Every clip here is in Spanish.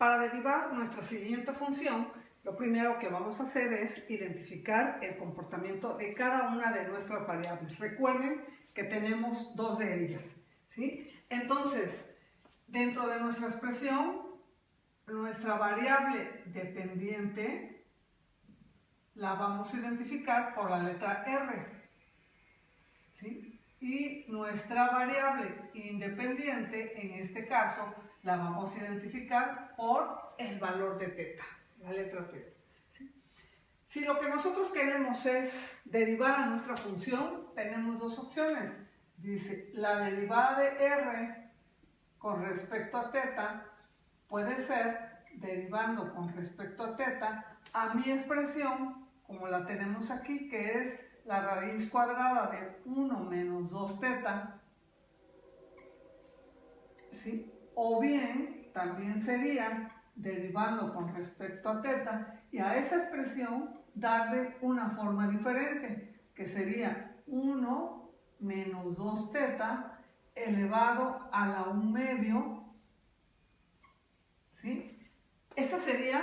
Para derivar nuestra siguiente función, lo primero que vamos a hacer es identificar el comportamiento de cada una de nuestras variables. Recuerden que tenemos dos de ellas, ¿sí? Entonces, dentro de nuestra expresión, nuestra variable dependiente la vamos a identificar por la letra R, ¿sí? Y nuestra variable independiente, en este caso, la vamos a identificar por el valor de teta, la letra teta, ¿sí? Si lo que nosotros queremos es derivar a nuestra función, tenemos dos opciones. Dice, la derivada de R con respecto a teta puede ser derivando con respecto a teta a mi expresión, como la tenemos aquí, que es la raíz cuadrada de 1 menos 2 teta, ¿sí? O bien, también sería derivando con respecto a teta y a esa expresión darle una forma diferente, que sería 1 menos 2 teta elevado a la 1/2, ¿sí? Esa sería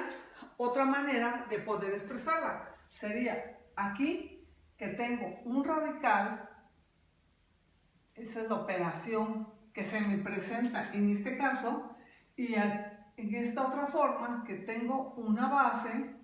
otra manera de poder expresarla. Sería aquí que tengo un radical, esa es la operación que se me presenta en este caso, y en esta otra forma que tengo una base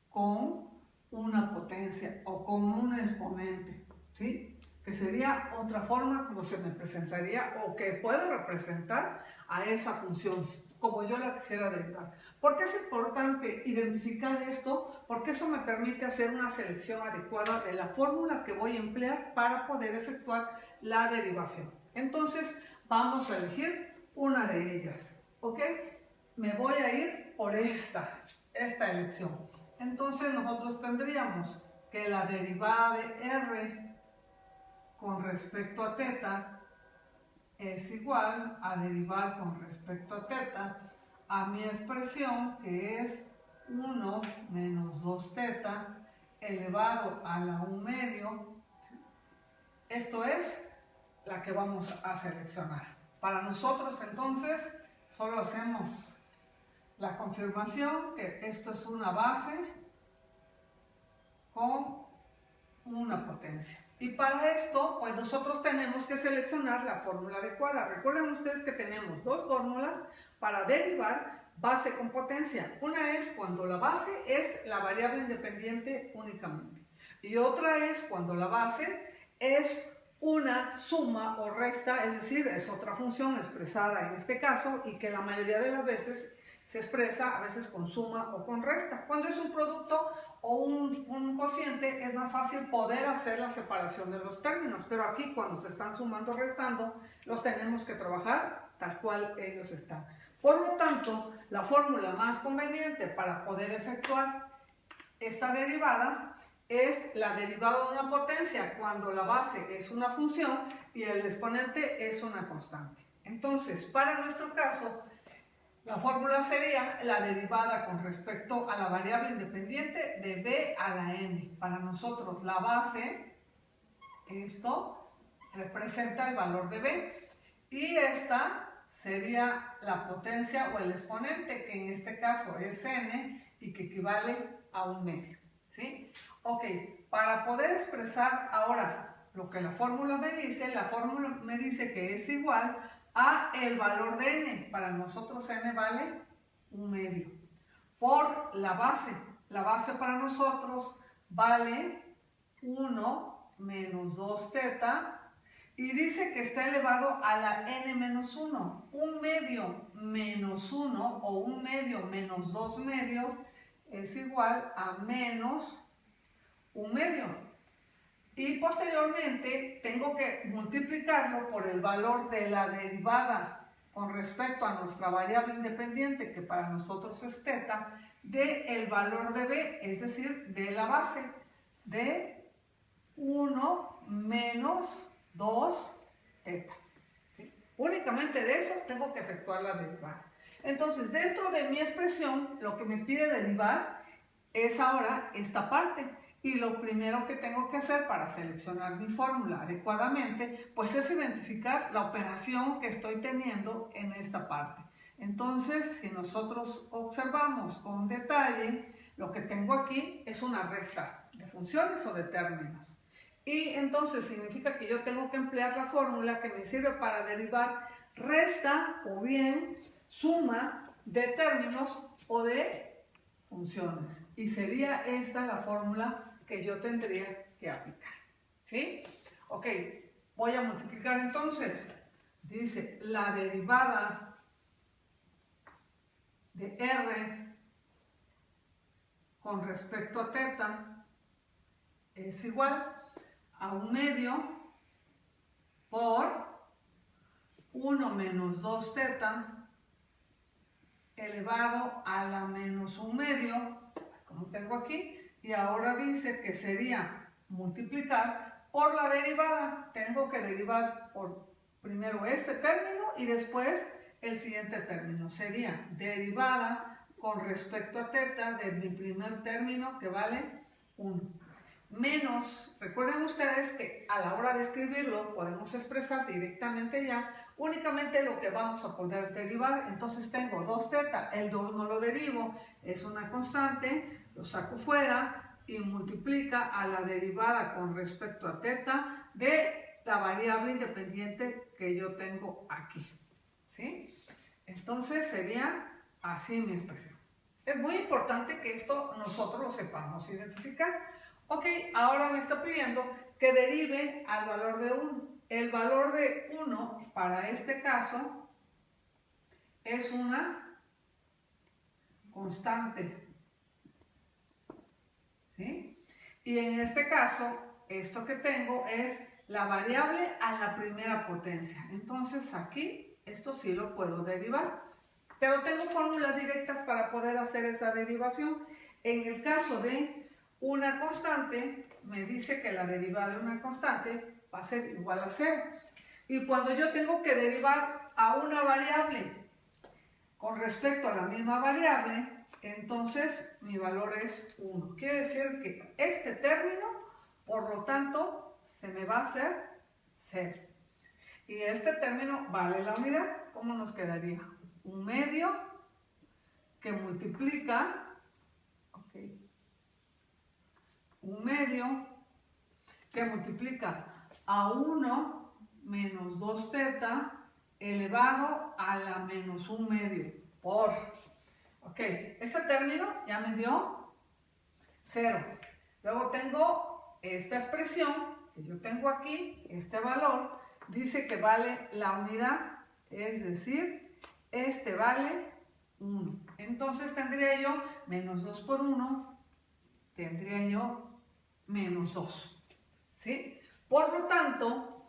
con una potencia o con un exponente, ¿sí? Que sería otra forma como se me presentaría o que puedo representar a esa función como yo la quisiera derivar. ¿Por qué es importante identificar esto? Porque eso me permite hacer una selección adecuada de la fórmula que voy a emplear para poder efectuar la derivación. Entonces, vamos a elegir una de ellas, ¿ok? Me voy a ir por esta elección. Entonces, nosotros tendríamos que la derivada de R con respecto a teta es igual a derivar con respecto a teta a mi expresión, que es 1 menos 2 teta elevado a la 1/2. ¿Sí? Esto es la que vamos a seleccionar. Para nosotros, entonces, solo hacemos la confirmación que esto es una base con una potencia. Y para esto, pues nosotros tenemos que seleccionar la fórmula adecuada. Recuerden ustedes que tenemos dos fórmulas para derivar base con potencia. Una es cuando la base es la variable independiente únicamente. Y otra es cuando la base es una suma o resta, es decir, es otra función expresada en este caso y que la mayoría de las veces se expresa a veces con suma o con resta. Cuando es un producto o un cociente es más fácil poder hacer la separación de los términos, pero aquí cuando se están sumando o restando los tenemos que trabajar tal cual ellos están. Por lo tanto, la fórmula más conveniente para poder efectuar esta derivada es la derivada de una potencia cuando la base es una función y el exponente es una constante. Entonces, para nuestro caso, la fórmula sería la derivada con respecto a la variable independiente de b a la n. Para nosotros la base, esto, representa el valor de b. Y esta sería la potencia o el exponente, que en este caso es n y que equivale a 1/2. ¿Sí? Ok, para poder expresar ahora lo que la fórmula me dice, la fórmula me dice que es igual a el valor de n. Para nosotros n vale 1/2 por la base. La base para nosotros vale 1 menos 2 teta y dice que está elevado a la n menos 1. 1/2 menos 1 o 1/2 menos 2/2 es igual a menos 1/2. Y posteriormente tengo que multiplicarlo por el valor de la derivada con respecto a nuestra variable independiente, que para nosotros es teta, del valor de b, es decir, de la base, de 1 menos 2 teta. ¿Sí? Únicamente de eso tengo que efectuar la derivada. Entonces, dentro de mi expresión, lo que me pide derivar es ahora esta parte. Y lo primero que tengo que hacer para seleccionar mi fórmula adecuadamente, pues es identificar la operación que estoy teniendo en esta parte. Entonces, si nosotros observamos con detalle, lo que tengo aquí es una resta de funciones o de términos. Y entonces significa que yo tengo que emplear la fórmula que me sirve para derivar resta o bien suma de términos o de funciones. Y sería esta la fórmula que yo tendría que aplicar. ¿Sí? Ok, voy a multiplicar entonces. Dice la derivada de R con respecto a teta es igual a 1/2 por 1 menos 2 teta elevado a la menos 1/2, como tengo aquí, y ahora dice que sería multiplicar por la derivada. Tengo que derivar por primero este término y después el siguiente término. Sería derivada con respecto a teta de mi primer término, que vale 1. Menos, recuerden ustedes que a la hora de escribirlo podemos expresar directamente ya únicamente lo que vamos a poder derivar. Entonces tengo 2 teta, el 2 no lo derivo, es una constante, lo saco fuera y multiplica a la derivada con respecto a teta de la variable independiente que yo tengo aquí. ¿Sí? Entonces sería así mi expresión. Es muy importante que esto nosotros lo sepamos identificar. Ok, ahora me está pidiendo que derive al valor de 1. El valor de 1 para este caso es una constante. ¿Sí? Y en este caso, esto que tengo es la variable a la primera potencia. Entonces aquí, esto sí lo puedo derivar. Pero tengo fórmulas directas para poder hacer esa derivación. En el caso de una constante, me dice que la derivada de una constante va a ser igual a 0. Y cuando yo tengo que derivar a una variable con respecto a la misma variable, entonces mi valor es 1. Quiere decir que este término, por lo tanto, se me va a hacer 0. Y este término vale la unidad. ¿Cómo nos quedaría? 1/2 que multiplica, 1/2 que multiplica a 1 menos 2 teta elevado a la menos 1/2 por, ese término ya me dio 0. Luego tengo esta expresión que yo tengo aquí, este valor, dice que vale la unidad, es decir, este vale 1. Entonces tendría yo menos 2 por 1, tendría yo menos 2. ¿Sí? Por lo tanto,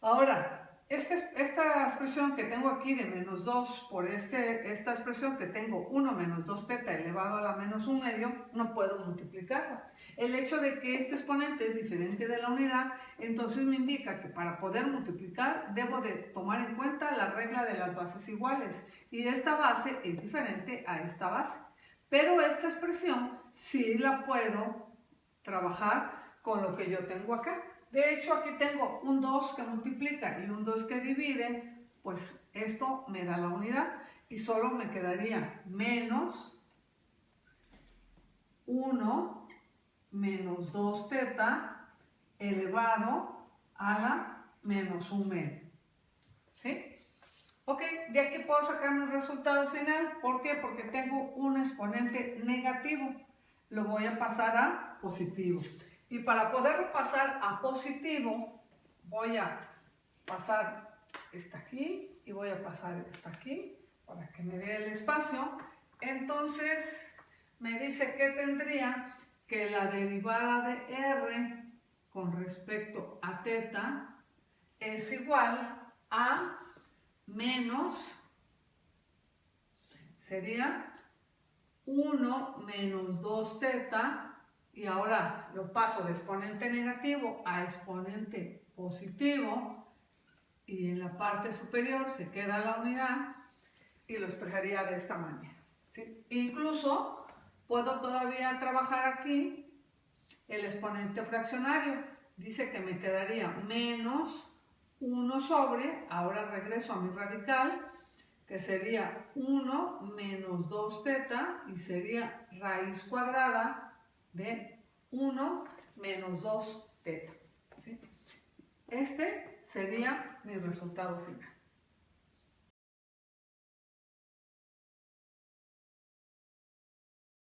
ahora, esta expresión que tengo aquí de menos 2 por esta expresión que tengo 1 menos 2 teta elevado a la menos 1/2, no puedo multiplicarla. El hecho de que este exponente es diferente de la unidad, entonces me indica que para poder multiplicar debo de tomar en cuenta la regla de las bases iguales. Y esta base es diferente a esta base. Pero esta expresión sí la puedo trabajar con lo que yo tengo acá. De hecho, aquí tengo un 2 que multiplica y un 2 que divide, pues esto me da la unidad y solo me quedaría menos 1 menos 2 teta elevado a la menos 1/2. ¿Sí? Ok, de aquí puedo sacar mi resultado final. ¿Por qué? Porque tengo un exponente negativo. Lo voy a pasar a positivo. Y para poderlo pasar a positivo, voy a pasar esta aquí y voy a pasar esta aquí para que me dé el espacio. Entonces, me dice que tendría que la derivada de R con respecto a teta es igual a menos, sería 1 menos 2 teta, y ahora lo paso de exponente negativo a exponente positivo, y en la parte superior se queda la unidad, y lo expresaría de esta manera. ¿Sí? Incluso puedo todavía trabajar aquí el exponente fraccionario. Dice que me quedaría menos 1 sobre, ahora regreso a mi radical, que sería 1 menos 2 teta y sería raíz cuadrada de 1 menos 2 teta. ¿Sí? Este sería mi resultado final.